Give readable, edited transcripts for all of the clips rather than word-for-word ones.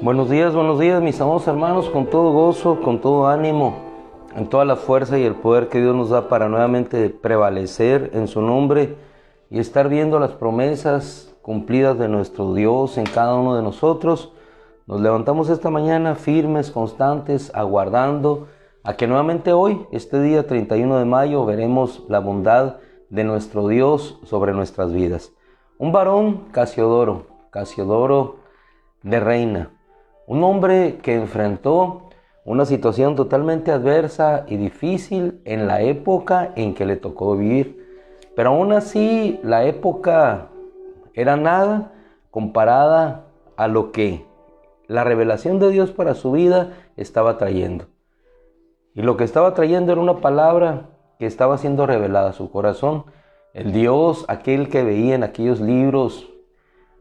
Buenos días mis amados hermanos, con todo gozo, con todo ánimo, en toda la fuerza y el poder que Dios nos da para nuevamente prevalecer en su nombre y estar viendo las promesas cumplidas de nuestro Dios en cada uno de nosotros. Nos levantamos esta mañana firmes, constantes, aguardando a que nuevamente hoy, este día 31 de mayo, veremos la bondad de nuestro Dios sobre nuestras vidas. Un varón Casiodoro de Reina. Un hombre que enfrentó una situación totalmente adversa y difícil en la época en que le tocó vivir. Pero aún así, la época era nada comparada a lo que la revelación de Dios para su vida estaba trayendo. Y lo que estaba trayendo era una palabra que estaba siendo revelada a su corazón. El Dios, aquel que veía en aquellos libros,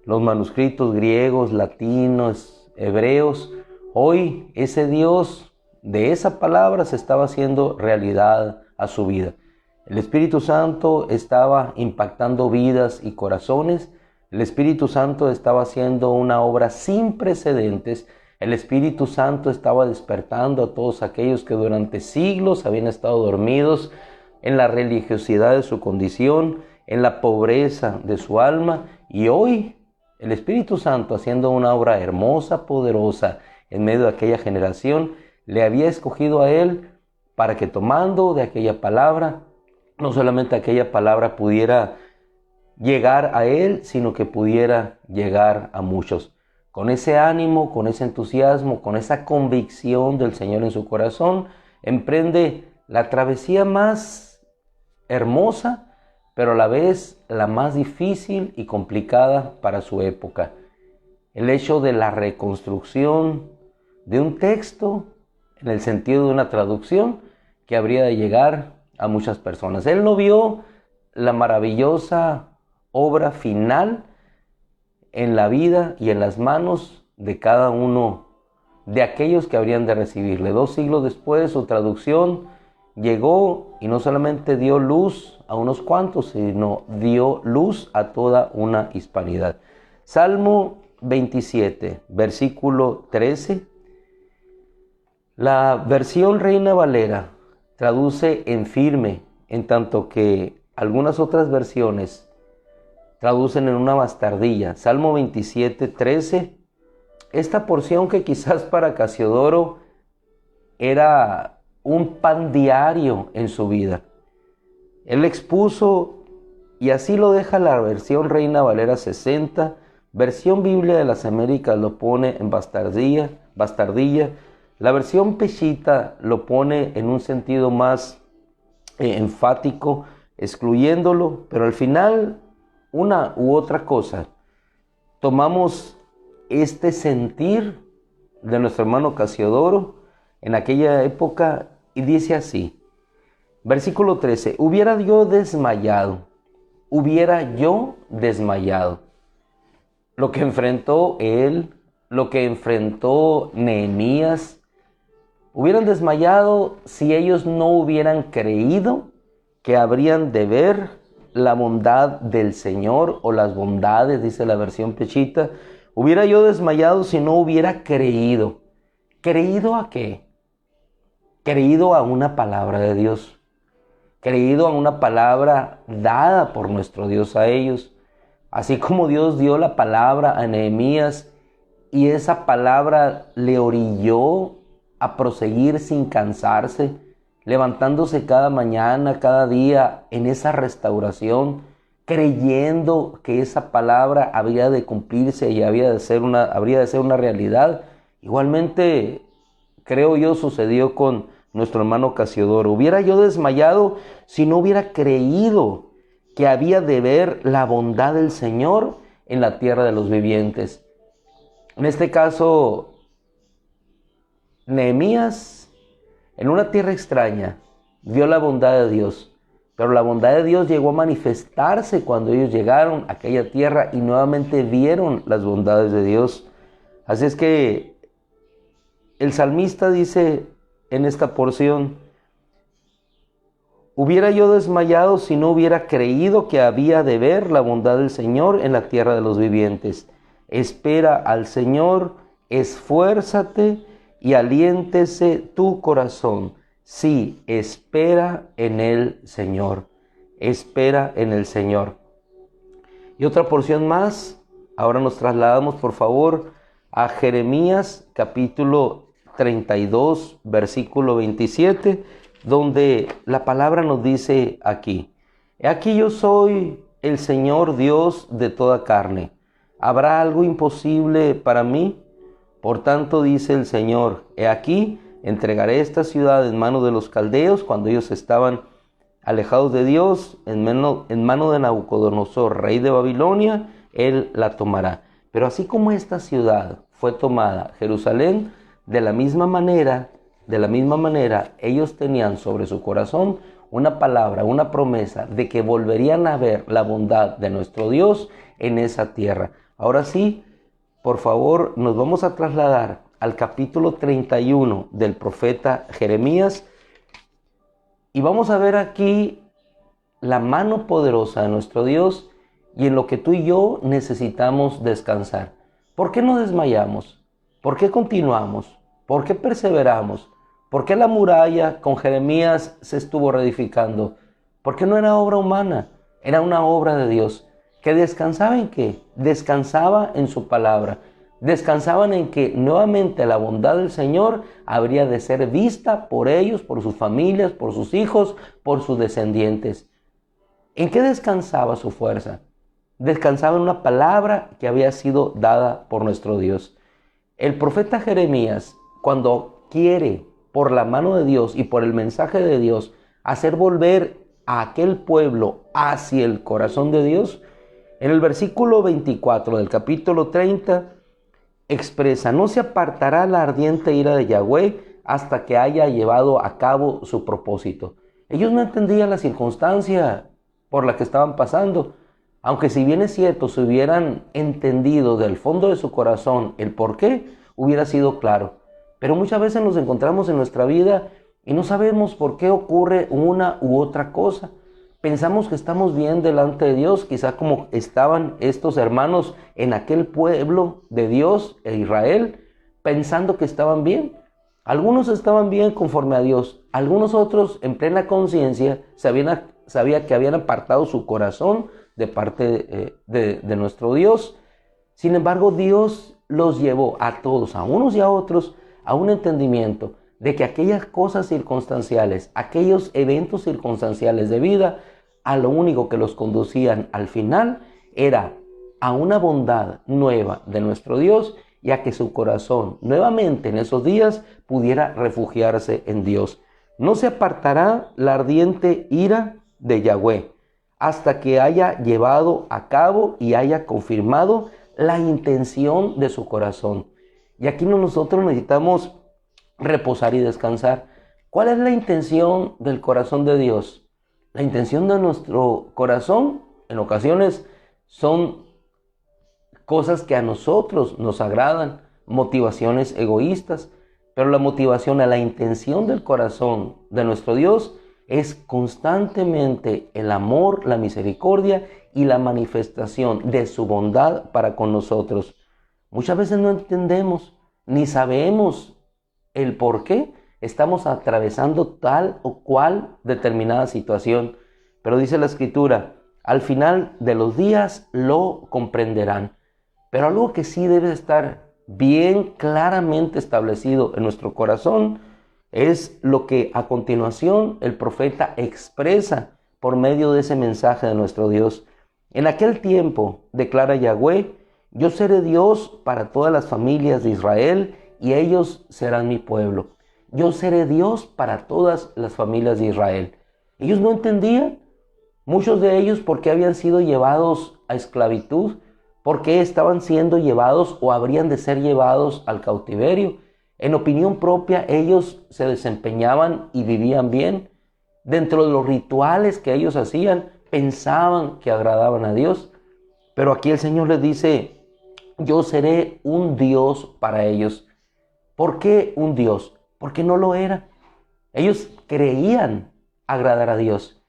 los manuscritos griegos, latinos, hebreos, hoy ese Dios de esa palabra se estaba haciendo realidad a su vida. El Espíritu Santo estaba impactando vidas y corazones. El Espíritu Santo estaba haciendo una obra sin precedentes. El Espíritu Santo estaba despertando a todos aquellos que durante siglos habían estado dormidos en la religiosidad de su condición, en la pobreza de su alma, y hoy el Espíritu Santo, haciendo una obra hermosa, poderosa, en medio de aquella generación, le había escogido a él para que, tomando de aquella palabra, no solamente aquella palabra pudiera llegar a él, sino que pudiera llegar a muchos. Con ese ánimo, con ese entusiasmo, con esa convicción del Señor en su corazón, emprende la travesía más hermosa, pero a la vez la más difícil y complicada para su época. El hecho de la reconstrucción de un texto en el sentido de una traducción que habría de llegar a muchas personas. Él no vio la maravillosa obra final en la vida y en las manos de cada uno de aquellos que habrían de recibirle. 2 siglos después, su traducción llegó y no solamente dio luz a unos cuantos, sino dio luz a toda una hispanidad. Salmo 27, versículo 13. La versión Reina Valera traduce en firme, en tanto que algunas otras versiones traducen en una bastardilla. Salmo 27, 13. Esta porción, que quizás para Casiodoro era un pan diario en su vida, él expuso, y así lo deja la versión Reina Valera 60, versión Biblia de las Américas lo pone en bastardilla, la versión Peshitta lo pone en un sentido más enfático, excluyéndolo, pero al final una u otra cosa. Tomamos este sentir de nuestro hermano Casiodoro en aquella época y dice así, versículo 13, hubiera yo desmayado. Lo que enfrentó él, lo que enfrentó Nehemías, hubieran desmayado si ellos no hubieran creído que habrían de ver la bondad del Señor, o las bondades, dice la versión Peshitta. Hubiera yo desmayado si no hubiera creído. ¿Creído a qué? Creído a una palabra de Dios. Creído a una palabra dada por nuestro Dios a ellos. Así como Dios dio la palabra a Nehemías y esa palabra le orilló a proseguir sin cansarse, levantándose cada mañana, cada día en esa restauración, creyendo que esa palabra había de cumplirse y habría de ser una realidad. Igualmente, creo yo, sucedió con nuestro hermano Casiodoro. Hubiera yo desmayado si no hubiera creído que había de ver la bondad del Señor en la tierra de los vivientes. En este caso, Nehemías, en una tierra extraña, vio la bondad de Dios, pero la bondad de Dios llegó a manifestarse cuando ellos llegaron a aquella tierra y nuevamente vieron las bondades de Dios. Así es que el salmista dice en esta porción: hubiera yo desmayado si no hubiera creído que había de ver la bondad del Señor en la tierra de los vivientes. Espera al Señor, esfuérzate y aliéntese tu corazón. Sí, espera en el Señor. Espera en el Señor. Y otra porción más. Ahora nos trasladamos, por favor, a Jeremías capítulo 32, versículo 27, donde la palabra nos dice aquí: he aquí yo soy el Señor Dios de toda carne. ¿Habrá algo imposible para mí? Por tanto, dice el Señor, he aquí, entregaré esta ciudad en manos de los caldeos cuando ellos estaban alejados de Dios, en mano de Nabucodonosor, rey de Babilonia, él la tomará. Pero así como esta ciudad fue tomada, Jerusalén, de la misma manera, ellos tenían sobre su corazón una palabra, una promesa de que volverían a ver la bondad de nuestro Dios en esa tierra. Ahora sí, por favor, nos vamos a trasladar al capítulo 31 del profeta Jeremías y vamos a ver aquí la mano poderosa de nuestro Dios y en lo que tú y yo necesitamos descansar. ¿Por qué no desmayamos? ¿Por qué continuamos? ¿Por qué perseveramos? ¿Por qué la muralla con Jeremías se estuvo reedificando? Porque no era obra humana, era una obra de Dios. ¿Que descansaba en qué? Descansaba en su palabra. Descansaban en que nuevamente la bondad del Señor habría de ser vista por ellos, por sus familias, por sus hijos, por sus descendientes. ¿En qué descansaba su fuerza? Descansaba en una palabra que había sido dada por nuestro Dios. El profeta Jeremías, cuando quiere, por la mano de Dios y por el mensaje de Dios, hacer volver a aquel pueblo hacia el corazón de Dios, en el versículo 24 del capítulo 30, expresa: no se apartará la ardiente ira de Yahweh hasta que haya llevado a cabo su propósito. Ellos no entendían la circunstancia por la que estaban pasando, aunque si bien es cierto, si hubieran entendido del fondo de su corazón el por qué, hubiera sido claro. Pero muchas veces nos encontramos en nuestra vida y no sabemos por qué ocurre una u otra cosa. Pensamos que estamos bien delante de Dios, quizá como estaban estos hermanos en aquel pueblo de Dios, e Israel, pensando que estaban bien. Algunos estaban bien conforme a Dios, algunos otros en plena conciencia sabía que habían apartado su corazón de parte de nuestro Dios. Sin embargo, Dios los llevó a todos, a unos y a otros, a un entendimiento de que aquellas cosas circunstanciales, aquellos eventos circunstanciales de vida, a lo único que los conducían al final era a una bondad nueva de nuestro Dios y a que su corazón nuevamente en esos días pudiera refugiarse en Dios. No se apartará la ardiente ira de Yahweh hasta que haya llevado a cabo y haya confirmado la intención de su corazón. Y aquí nosotros necesitamos reposar y descansar. ¿Cuál es la intención del corazón de Dios? La intención de nuestro corazón en ocasiones son cosas que a nosotros nos agradan, motivaciones egoístas, pero la motivación a la intención del corazón de nuestro Dios es constantemente el amor, la misericordia y la manifestación de su bondad para con nosotros. Muchas veces no entendemos ni sabemos el por qué estamos atravesando tal o cual determinada situación. Pero dice la Escritura, al final de los días lo comprenderán. Pero algo que sí debe estar bien claramente establecido en nuestro corazón es lo que a continuación el profeta expresa por medio de ese mensaje de nuestro Dios. En aquel tiempo, declara Yahweh, yo seré Dios para todas las familias de Israel y ellos serán mi pueblo. Yo seré Dios para todas las familias de Israel. Ellos no entendían, muchos de ellos, por qué habían sido llevados a esclavitud, ¿Por qué estaban siendo llevados o habrían de ser llevados al cautiverio? En opinión propia, ellos se desempeñaban y vivían bien. Dentro de los rituales que ellos hacían, pensaban que agradaban a Dios. Pero aquí el Señor les dice: yo seré un Dios para ellos. ¿Por qué un Dios? Porque no lo era. Ellos creían agradar a Dios.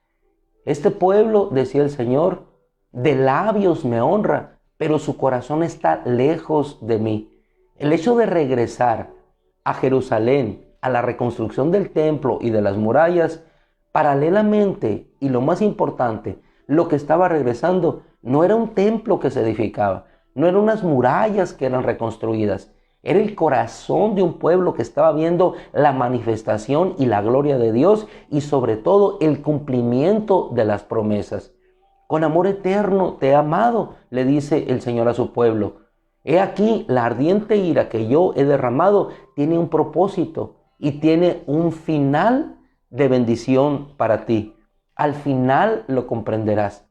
Este pueblo, decía el Señor, de labios me honra, pero su corazón está lejos de mí. El hecho de regresar a Jerusalén, a la reconstrucción del templo y de las murallas, paralelamente, y lo más importante, lo que estaba regresando no era un templo que se edificaba, no eran unas murallas que eran reconstruidas, era el corazón de un pueblo que estaba viendo la manifestación y la gloria de Dios y sobre todo el cumplimiento de las promesas. Con amor eterno te he amado, le dice el Señor a su pueblo. He aquí, la ardiente ira que yo he derramado tiene un propósito y tiene un final de bendición para ti. Al final lo comprenderás.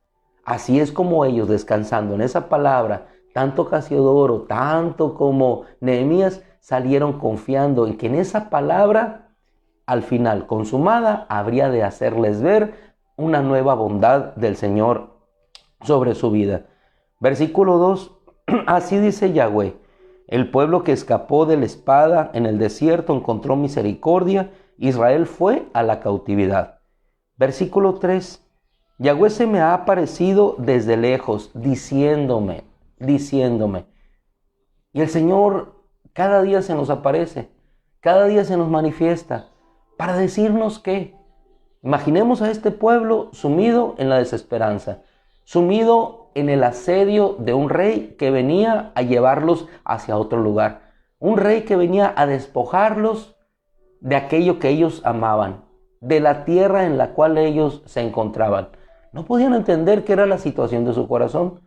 Así es como ellos, descansando en esa palabra, tanto Casiodoro, tanto como Nehemías, salieron confiando en que en esa palabra, al final consumada, habría de hacerles ver una nueva bondad del Señor sobre su vida. Versículo 2, así dice Yahweh: el pueblo que escapó de la espada en el desierto encontró misericordia, Israel fue a la cautividad. Versículo 3, Yahweh se me ha aparecido desde lejos, diciéndome. Y el Señor cada día se nos aparece, cada día se nos manifiesta, para decirnos que, imaginemos a este pueblo sumido en la desesperanza, sumido en el asedio de un rey que venía a llevarlos hacia otro lugar, un rey que venía a despojarlos de aquello que ellos amaban, de la tierra en la cual ellos se encontraban. No podían entender qué era la situación de su corazón.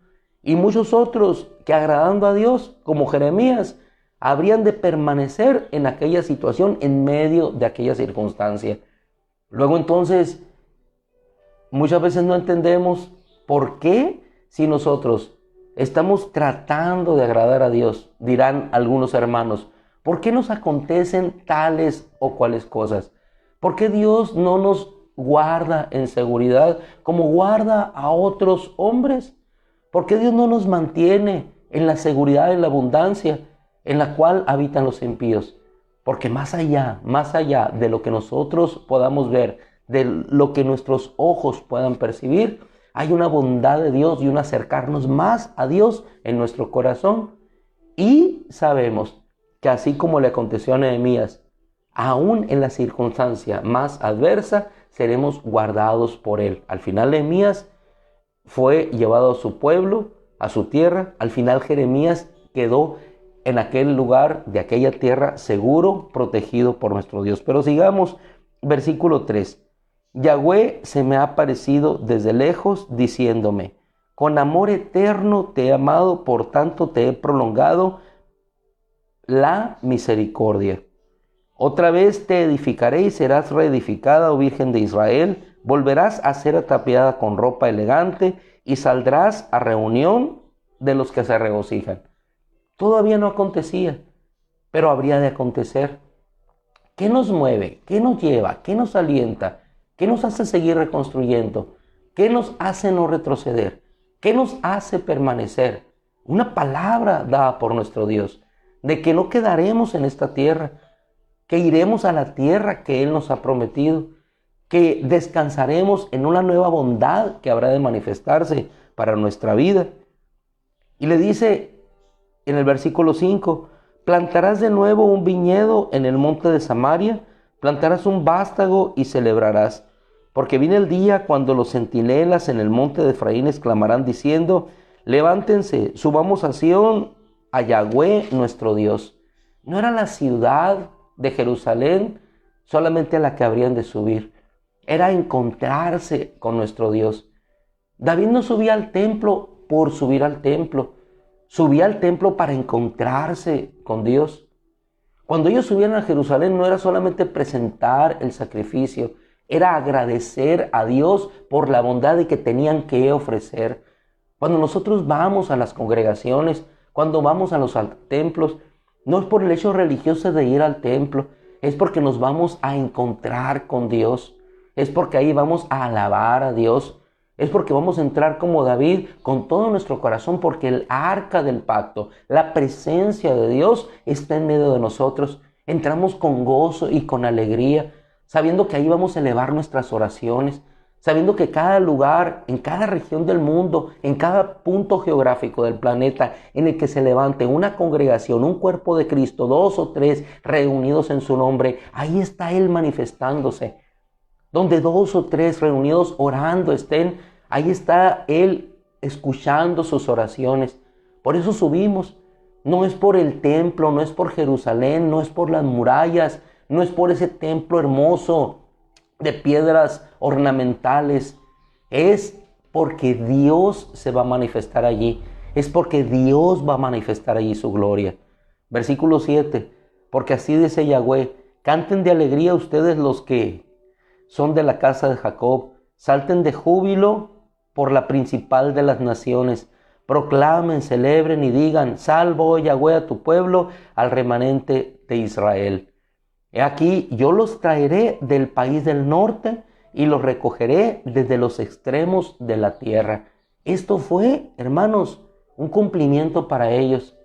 Y muchos otros que, agradando a Dios, como Jeremías, habrían de permanecer en aquella situación, en medio de aquella circunstancia. Luego entonces, muchas veces no entendemos por qué, si nosotros estamos tratando de agradar a Dios, dirán algunos hermanos, ¿por qué nos acontecen tales o cuales cosas? ¿Por qué Dios no nos guarda en seguridad como guarda a otros hombres? ¿Por qué Dios no nos mantiene en la seguridad y la abundancia en la cual habitan los impíos? Porque más allá de lo que nosotros podamos ver, de lo que nuestros ojos puedan percibir, hay una bondad de Dios y un acercarnos más a Dios en nuestro corazón. Y sabemos que así como le aconteció a Nehemías, aún en la circunstancia más adversa, seremos guardados por Él. Al final Nehemías fue llevado a su pueblo, a su tierra. Al final Jeremías quedó en aquel lugar de aquella tierra seguro, protegido por nuestro Dios. Pero sigamos, versículo 3. Yahweh se me ha aparecido desde lejos diciéndome: con amor eterno te he amado, por tanto te he prolongado la misericordia. Otra vez te edificaré y serás reedificada, oh Virgen de Israel. Volverás a ser ataviada con ropa elegante y saldrás a reunión de los que se regocijan. Todavía no acontecía, pero habría de acontecer. ¿Qué nos mueve? ¿Qué nos lleva? ¿Qué nos alienta? ¿Qué nos hace seguir reconstruyendo? ¿Qué nos hace no retroceder? ¿Qué nos hace permanecer? Una palabra dada por nuestro Dios, de que no quedaremos en esta tierra, que iremos a la tierra que Él nos ha prometido, que descansaremos en una nueva bondad que habrá de manifestarse para nuestra vida. Y le dice en el versículo 5, plantarás de nuevo un viñedo en el monte de Samaria, plantarás un vástago y celebrarás, porque viene el día cuando los centinelas en el monte de Efraín exclamarán diciendo: levántense, subamos a Sión, a Yahweh nuestro Dios. No era la ciudad de Jerusalén solamente a la que habrían de subir, era encontrarse con nuestro Dios. David no subía al templo por subir al templo, subía al templo para encontrarse con Dios. Cuando ellos subían a Jerusalén no era solamente presentar el sacrificio, era agradecer a Dios por la bondad que tenían que ofrecer, Cuando nosotros vamos a las congregaciones, cuando vamos a los templos, no es por el hecho religioso de ir al templo, es porque nos vamos a encontrar con Dios, es porque ahí vamos a alabar a Dios, es porque vamos a entrar como David con todo nuestro corazón, porque el arca del pacto, la presencia de Dios está en medio de nosotros. Entramos con gozo y con alegría, sabiendo que ahí vamos a elevar nuestras oraciones, sabiendo que cada lugar, en cada región del mundo, en cada punto geográfico del planeta en el que se levante una congregación, un cuerpo de Cristo, 2 o 3 reunidos en su nombre, ahí está Él manifestándose. Donde 2 o 3 reunidos orando estén, ahí está Él escuchando sus oraciones. Por eso subimos. No es por el templo, no es por Jerusalén, no es por las murallas, no es por ese templo hermoso de piedras ornamentales. Es porque Dios se va a manifestar allí. Es porque Dios va a manifestar allí su gloria. Versículo 7. Porque así dice Yahweh: canten de alegría ustedes los que son de la casa de Jacob. Salten de júbilo por la principal de las naciones. Proclamen, celebren y digan: salvo, oh Yahweh, a tu pueblo, al remanente de Israel. He aquí, yo los traeré del país del norte y los recogeré desde los extremos de la tierra. Esto fue, hermanos, un cumplimiento para ellos.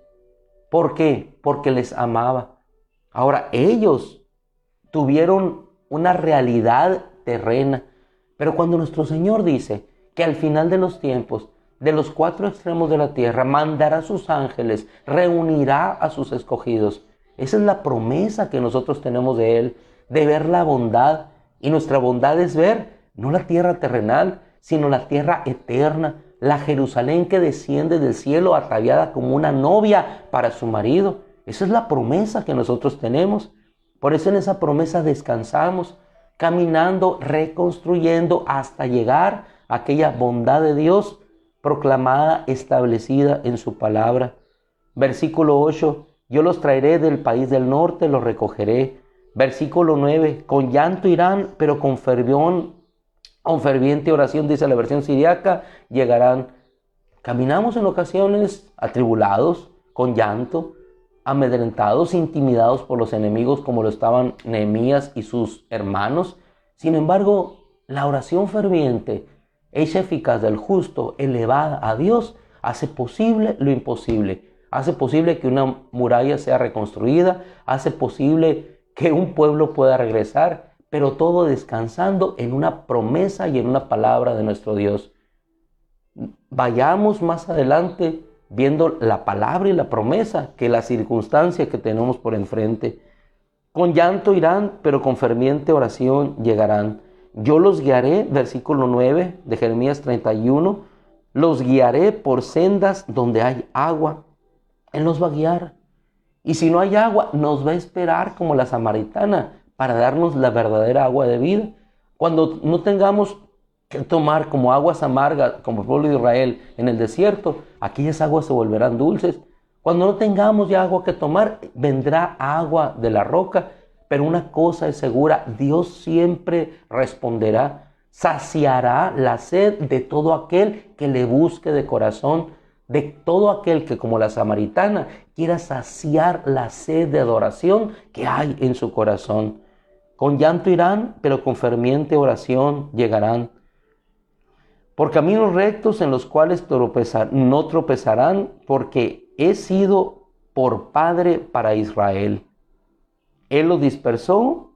¿Por qué? Porque les amaba. Ahora, ellos tuvieron una realidad terrena, pero cuando nuestro Señor dice que al final de los tiempos, de los 4 extremos de la tierra, mandará a sus ángeles, reunirá a sus escogidos. Esa es la promesa que nosotros tenemos de Él, de ver la bondad. Y nuestra bondad es ver no la tierra terrenal, sino la tierra eterna, la Jerusalén que desciende del cielo ataviada como una novia para su marido. Esa es la promesa que nosotros tenemos. Por eso en esa promesa descansamos, caminando, reconstruyendo hasta llegar a aquella bondad de Dios proclamada, establecida en su palabra. Versículo 8. Yo los traeré del país del norte, los recogeré. Versículo 9. Con llanto irán, pero con ferviente oración, dice la versión siriaca, llegarán. Caminamos en ocasiones atribulados, con llanto, amedrentados, intimidados por los enemigos, como lo estaban Nehemías y sus hermanos. Sin embargo, la oración ferviente, hecha eficaz del justo, elevada a Dios, hace posible lo imposible. Hace posible que una muralla sea reconstruida, hace posible que un pueblo pueda regresar, pero todo descansando en una promesa y en una palabra de nuestro Dios. Vayamos más adelante viendo la palabra y la promesa que la circunstancia que tenemos por enfrente. Con llanto irán, pero con ferviente oración llegarán. Yo los guiaré, versículo 9 de Jeremías 31, los guiaré por sendas donde hay agua. Él nos va a guiar. Y si no hay agua, nos va a esperar como la samaritana para darnos la verdadera agua de vida. Cuando no tengamos que tomar como aguas amargas, como el pueblo de Israel en el desierto, aquellas aguas se volverán dulces. Cuando no tengamos ya agua que tomar, vendrá agua de la roca. Pero una cosa es segura: Dios siempre responderá, saciará la sed de todo aquel que le busque de corazón, de todo aquel que, como la samaritana, quiera saciar la sed de adoración que hay en su corazón. Con llanto irán, pero con ferviente oración llegarán. Por caminos rectos en los cuales no tropezarán, porque he sido por padre para Israel. Él lo dispersó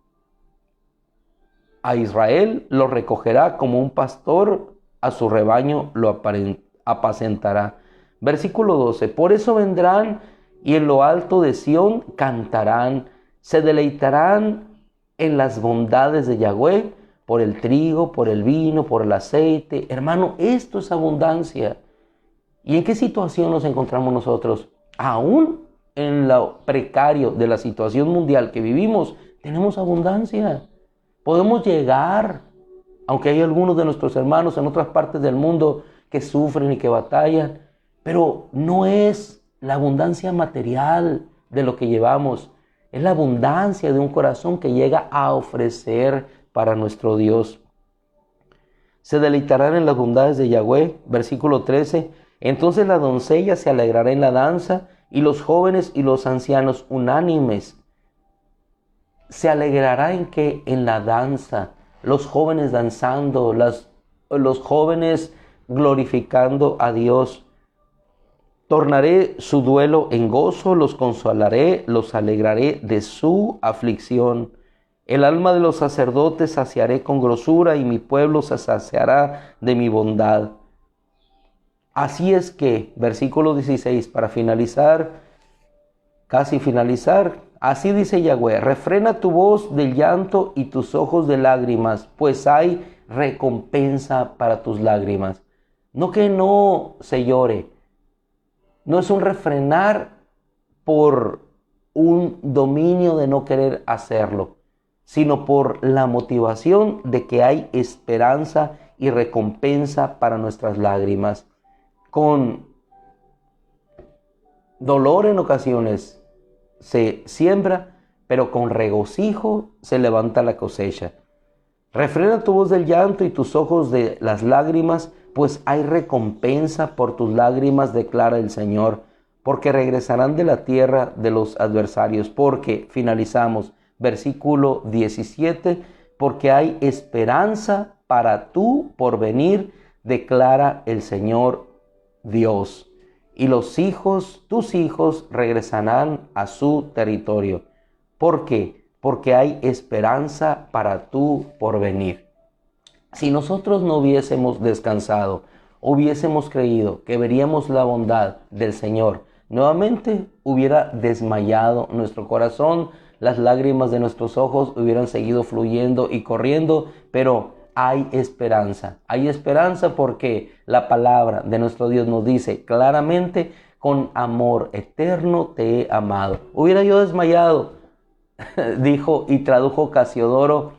a Israel, lo recogerá como un pastor, a su rebaño lo apacentará. Versículo 12. Por eso vendrán y en lo alto de Sión cantarán, se deleitarán en las bondades de Yahweh, por el trigo, por el vino, por el aceite. Hermano, esto es abundancia. ¿Y en qué situación nos encontramos nosotros? Aún en lo precario de la situación mundial que vivimos, tenemos abundancia. Podemos llegar, aunque hay algunos de nuestros hermanos en otras partes del mundo que sufren y que batallan, pero no es la abundancia material de lo que llevamos, es la abundancia de un corazón que llega a ofrecer para nuestro Dios. Se deleitarán en las bondades de Yahweh, versículo 13, Entonces la doncella se alegrará en la danza, y los jóvenes y los ancianos unánimes. ¿Se alegrará en qué? En la danza. Los jóvenes danzando, los jóvenes glorificando a Dios. Tornaré su duelo en gozo, los consolaré, los alegraré de su aflicción. El alma de los sacerdotes saciaré con grosura, y mi pueblo se saciará de mi bondad. Así es que, versículo 16, para finalizar, casi finalizar, así dice Yahweh: refrena tu voz del llanto y tus ojos de lágrimas, pues hay recompensa para tus lágrimas. No que no se llore, no es un refrenar por un dominio de no querer hacerlo, sino por la motivación de que hay esperanza y recompensa para nuestras lágrimas. Con dolor en ocasiones se siembra, pero con regocijo se levanta la cosecha. Refrena tu voz del llanto y tus ojos de las lágrimas, pues hay recompensa por tus lágrimas, declara el Señor, porque regresarán de la tierra de los adversarios. Porque, finalizamos, versículo 17, porque hay esperanza para tu porvenir, declara el Señor Dios, y tus hijos regresarán a su territorio. ¿Por qué? Porque hay esperanza para tu porvenir. Si nosotros no hubiésemos descansado, hubiésemos creído que veríamos la bondad del Señor, nuevamente hubiera desmayado nuestro corazón, las lágrimas de nuestros ojos hubieran seguido fluyendo y corriendo, pero hay esperanza porque la palabra de nuestro Dios nos dice claramente: con amor eterno te he amado. Hubiera yo desmayado, dijo y tradujo Casiodoro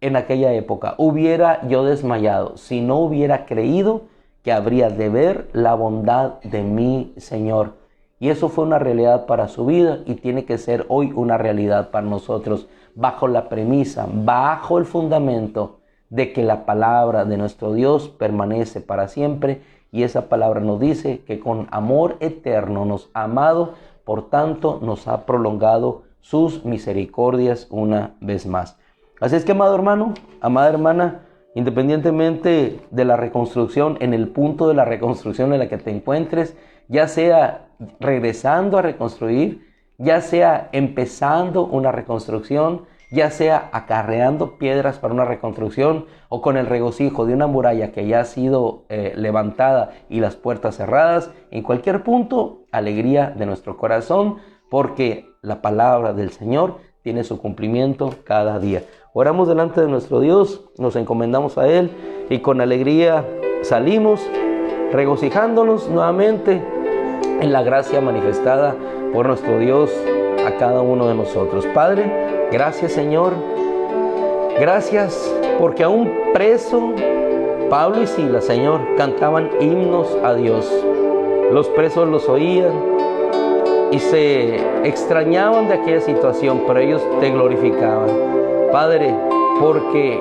en aquella época, hubiera yo desmayado si no hubiera creído que habría de ver la bondad de mi Señor. Y eso fue una realidad para su vida y tiene que ser hoy una realidad para nosotros, bajo la premisa, bajo el fundamento de que la palabra de nuestro Dios permanece para siempre, y esa palabra nos dice que con amor eterno nos ha amado, por tanto nos ha prolongado sus misericordias una vez más. Así es que, amado hermano, amada hermana, independientemente de la reconstrucción, en el punto de la reconstrucción en la que te encuentres, ya sea regresando a reconstruir, ya sea empezando una reconstrucción, ya sea acarreando piedras para una reconstrucción, o con el regocijo de una muralla que ya ha sido levantada y las puertas cerradas, en cualquier punto, alegría de nuestro corazón, porque la palabra del Señor tiene su cumplimiento cada día. Oramos delante de nuestro Dios, nos encomendamos a Él y con alegría salimos, regocijándonos nuevamente en la gracia manifestada por nuestro Dios a cada uno de nosotros. Padre, gracias, Señor. Gracias porque aún preso, Pablo y Silas, Señor, cantaban himnos a Dios. Los presos los oían y se extrañaban de aquella situación, pero ellos te glorificaban. Padre, porque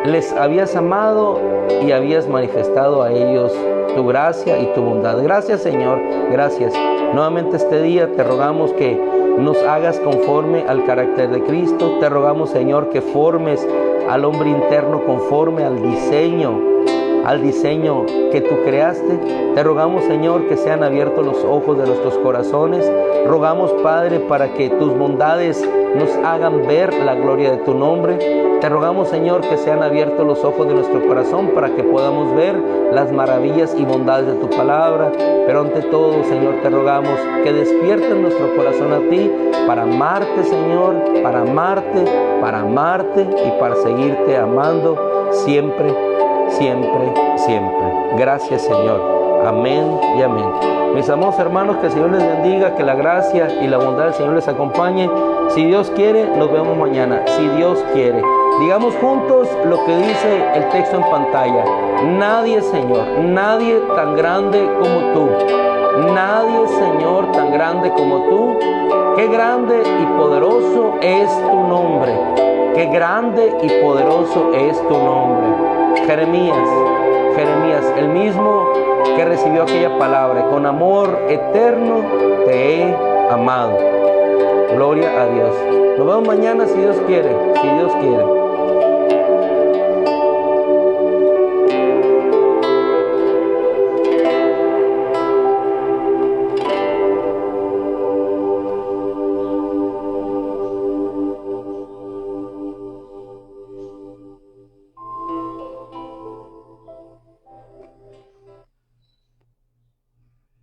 les habías amado y habías manifestado a ellos tu gracia y tu bondad. Gracias, Señor, gracias. Nuevamente este día te rogamos que nos hagas conforme al carácter de Cristo. Te rogamos, Señor, que formes al hombre interno conforme al diseño que tú creaste. Te rogamos, Señor, que sean abiertos los ojos de nuestros corazones. Rogamos, Padre, para que tus bondades nos hagan ver la gloria de tu nombre. Te rogamos, Señor, que sean abiertos los ojos de nuestro corazón para que podamos ver las maravillas y bondades de tu palabra. Pero ante todo, Señor, te rogamos que despiertes nuestro corazón a ti para amarte, Señor, para amarte y para seguirte amando siempre, siempre, siempre. Gracias, Señor. Amén y amén. Mis amados hermanos, que el Señor les bendiga, que la gracia y la bondad del Señor les acompañe. Si Dios quiere, nos vemos mañana. Si Dios quiere. Digamos juntos lo que dice el texto en pantalla. Nadie, Señor, nadie tan grande como tú. Nadie, Señor, tan grande como tú. Qué grande y poderoso es tu nombre. Qué grande y poderoso es tu nombre. Jeremías, el mismo que recibió aquella palabra. Con amor eterno te he amado. Gloria a Dios. Nos vemos mañana si Dios quiere, si Dios quiere.